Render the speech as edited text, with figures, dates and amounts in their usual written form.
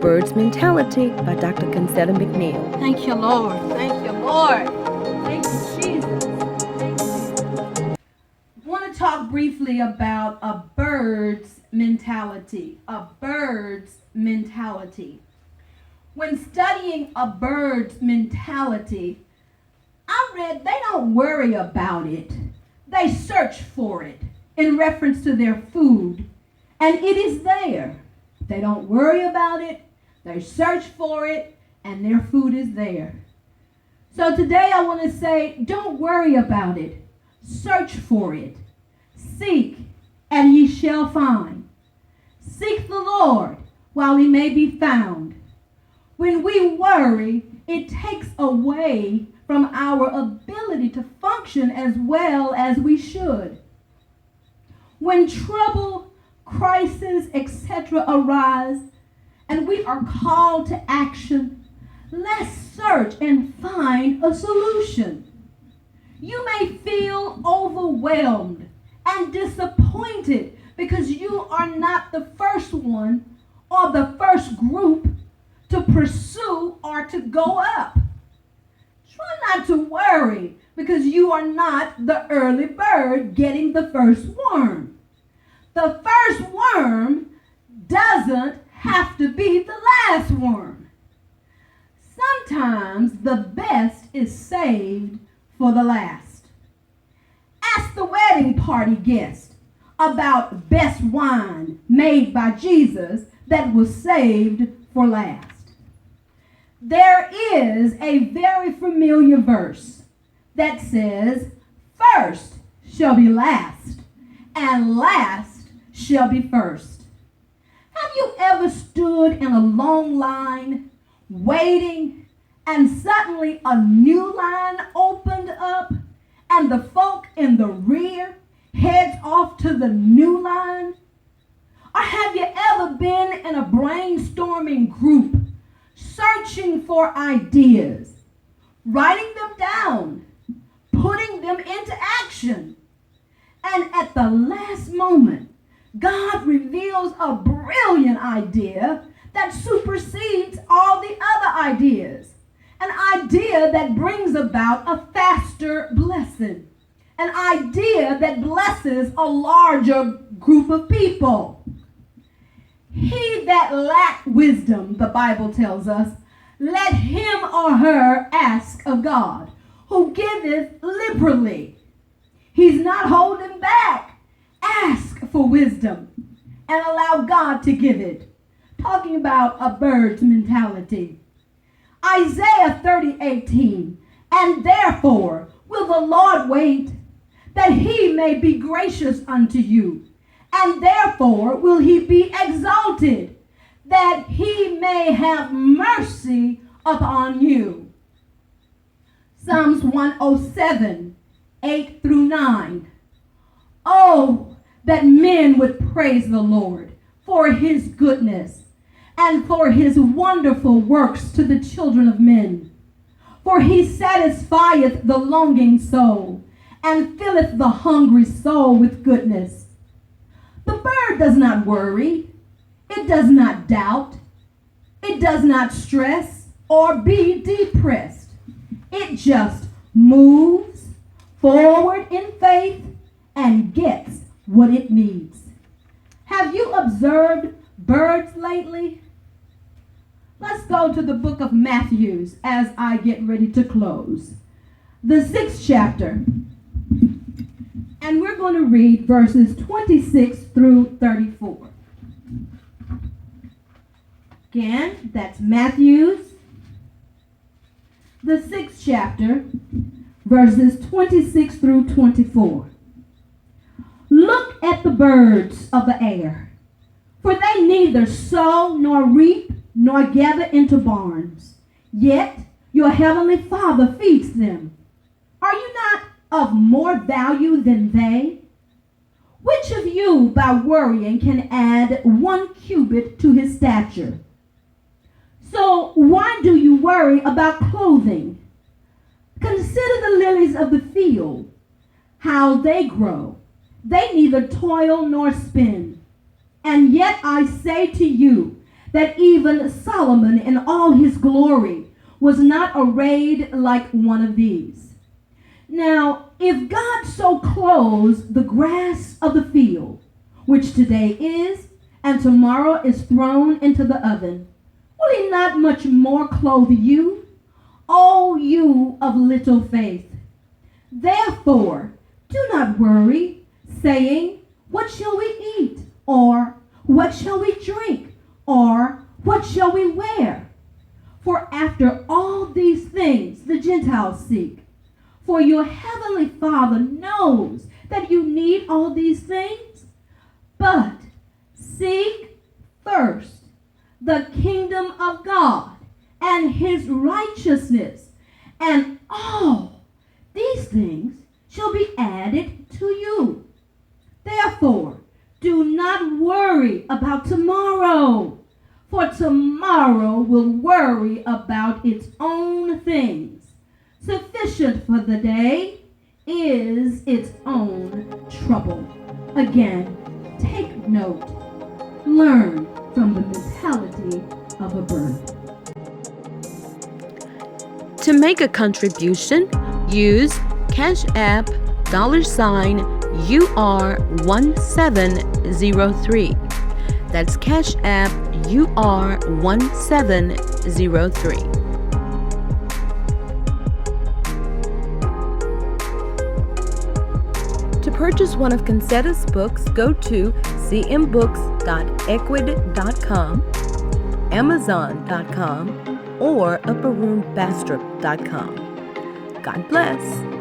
Bird's Mentality by Dr. Concetta McNeal. Thank you, Lord. Thank you, Lord. Thank you, Jesus. I want to talk briefly about a bird's mentality. A bird's mentality. When studying a bird's mentality, I read they don't worry about it. They search for it in reference to their food, and it is there. They don't worry about it. They search for it, and their food is there. So today I want to say, don't worry about it. Search for it. Seek, and ye shall find. Seek the Lord while he may be found. When we worry, it takes away from our ability to function as well as we should. When trouble, crisis, etc. arise, and we are called to action, let's search and find a solution. You may feel overwhelmed and disappointed because you are not the first one or the first group to pursue or to go up. Try not to worry because you are not the early bird getting the first worm. The first worm doesn't have to be the last worm. Sometimes the best is saved for the last. Ask the wedding party guest about best wine made by Jesus that was saved for last. There is a very familiar verse that says, first shall be last, and last shall be first. Have you ever stood in a long line, waiting, and suddenly a new line opened up, and the folk in the rear heads off to the new line? Or have you ever been in a brainstorming group, searching for ideas, writing them down, putting them into action, and at the last moment, God reveals a brilliant idea that supersedes all the other ideas, an idea that brings about a faster blessing, an idea that blesses a larger group of people. He that lack wisdom, the Bible tells us, let him or her ask of God, who giveth liberally. He's not holding back. Ask for wisdom and allow God to give it. Talking about a bird's mentality. Isaiah 30:18, and therefore will the Lord wait, that he may be gracious unto you. And therefore will he be exalted, that he may have mercy upon you. Psalms 107, 8 through 9. Oh, that men would praise the Lord for his goodness and for his wonderful works to the children of men. For he satisfieth the longing soul and filleth the hungry soul with goodness. The bird does not worry, it does not doubt, it does not stress or be depressed. It just moves forward in faith and gets what it needs. Have you observed birds lately? Let's go to the book of Matthew as I get ready to close. The 6th chapter. And we're going to read verses 26 through 34. Again, that's Matthew, the 6th chapter, verses 26 through 24. Look at the birds of the air, for they neither sow nor reap nor gather into barns, yet your heavenly Father feeds them. Are you not of more value than they? Which of you by worrying can add 1 cubit to his stature? So why do you worry about clothing? Consider the lilies of the field, how they grow. They neither toil nor spin. And yet I say to you that even Solomon in all his glory was not arrayed like one of these. Now, if God so clothes the grass of the field, which today is and tomorrow is thrown into the oven, will he not much more clothe you, O you of little faith? Therefore, do not worry, saying, what shall we eat? Or what shall we drink? Or what shall we wear? For after all these things the Gentiles seek. For your heavenly Father knows that you need all these things. But seek first the kingdom of God and his righteousness, and all these things shall be added to you. Therefore, do not worry about tomorrow, for tomorrow will worry about its own things. Sufficient for the day is its own trouble. Again, take note. Learn from the mentality of a bird. To make a contribution, use Cash App $UR1703. That's Cash App UR1703. To purchase one of Concetta's books, go to cmbooks.equid.com, amazon.com, or upperroombastrop.com. God bless.